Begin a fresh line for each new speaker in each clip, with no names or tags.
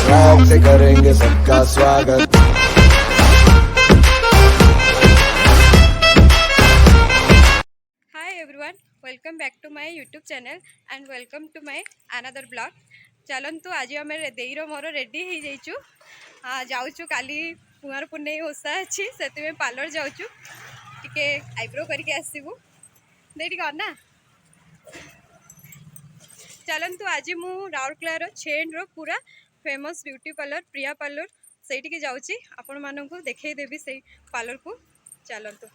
Track पे करेंगे सबका स्वागत।
Hi everyone, welcome back to my YouTube channel and welcome to my another vlog. चलतु आज आम देईर मोर रेडी हो जाइचु जाऊँ काली कुमार पुन्नेई ओषा अच्छी से पार्लर जाऊँ टिके आईब्रो करके आसबू दे ना चलतु आज मु राउरकेलार छेन्र पूरा फेमस ब्यूटी पार्लर प्रिया पार्लर से जाऊँगी आपण मानू देखदेवी से पार्लर को चलतु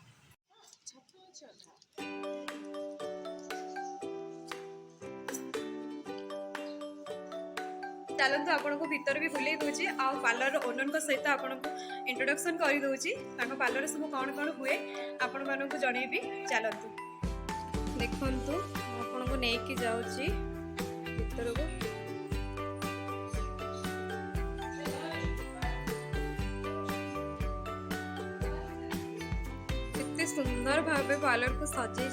चलतु आपण को भीतर भी बुले दूची आ पार्लर ओनर सहित आपण को इंट्रोडक्शन कर दूची पार्लर सब कौन कौन हुए आपण मानू जनईबी चलतु देखंतु आपण को नेकी जाऊची भीतर को कितने सुंदर भावे पार्लर को सजाई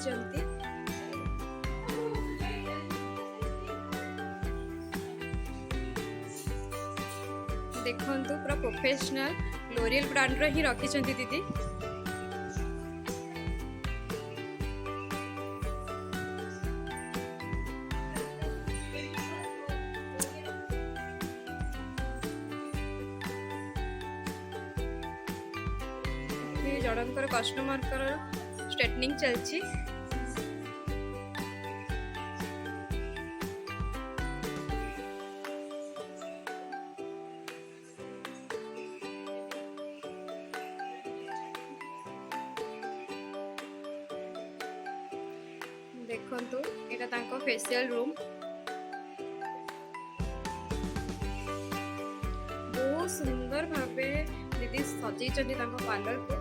देखंतु पूरा प्रोफेशनल लोरियल ब्रांड रो ही रखी दीदी जनकर कस्टमर स्ट्रेटनिंग चलची देखंतु एटा तांको फेशियल रूम बहुत सुंदर भावे दीदी सजाई पार्लर को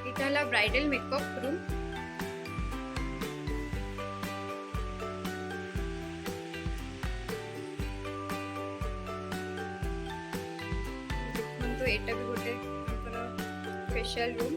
इटा ब्राइडल मेकअप रूम तो एटा भी गोटे फेशियल रूम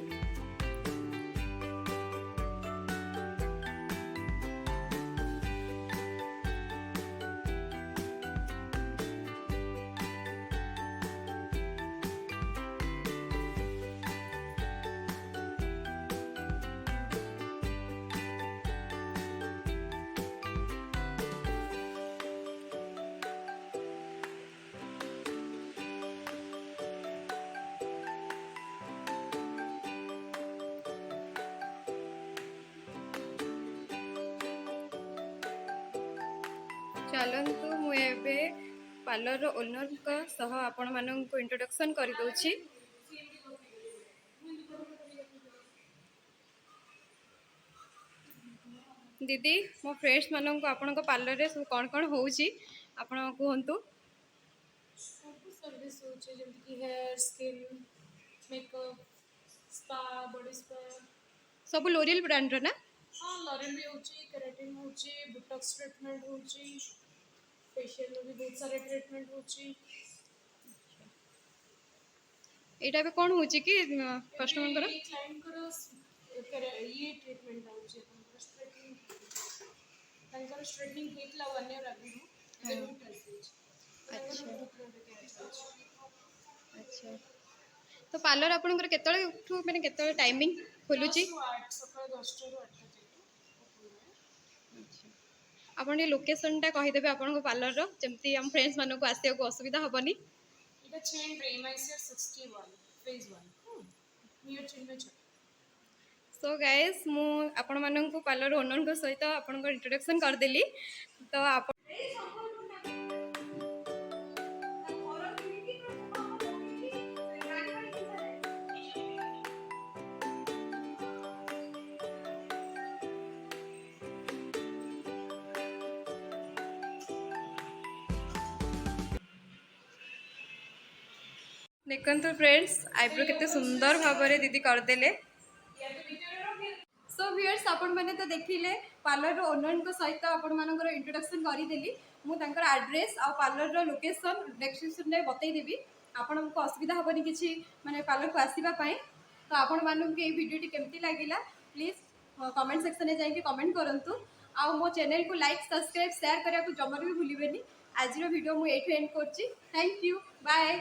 चलतु मुझे पार्लर ओनर सह आपण मानक इंट्रोडक्शन कर दूची दीदी मो फ्रेंड्स मानक आपण पार्लर रे सब कौन कौन होउची आपण कहंतु
सब सर्विस होचे जेमति कि hair skin makeup spa body spa
सब लोरियल ब्रांड रो ना
हाँ लॉरियल भी होची केराटिन होची बोटॉक्स ट्रीटमेंट होची फेशियल में भी बहुत सारे ट्रीटमेंट होची
एटा भी कौन होची कि कस्टमर करो
क्लाइंट करो ये ट्रीटमेंट होची स्ट्रेटनिंग तांकर स्ट्रेटनिंग हेतला 1 ईयर आगे जरूर
अच्छा तो पार्लर आपन केतळे उठू माने केतळे टाइमिंग खोलुची
8 सकाळ 10 टा रो 8
आपण लोकेशन टा कहि देबे आपण को पार्लर रो जेमति हम फ्रेंड्स मानको आसिया को असुविधा हबनी
इटा चेन प्रेमाइसर 61 फेज 1 नियर चिन्ह
सो गाइस मु आपण मानको पार्लर ओनर को सहित आपण को इंट्रोडक्शन कर देली तो आप देखंतु फ्रेंड्स आईब्रो कितने सुंदर भाव में दीदी करदेले सो व्यूअर्स आपण मैंने तो देखिले पार्लर ओनर सहित आपण मानकर इंट्रोडक्शन करदेली मुझे एड्रेस आ पार्लर लोकेशन डिस्क्रिप्शन में बतईदेवी आपण को असुविधा हेनी कि माने पार्लर को आसवाई तो आपण मानक ये भिडियोटी केमती लगिला प्लीज कमेंट सेक्शन में जाइए कमेंट करूँ आ मो चैनल को लाइक सब्सक्राइब शेयर करने को जमार भी भूलें। आज वीडियो मुझे एंड कर थैंक यू बाय।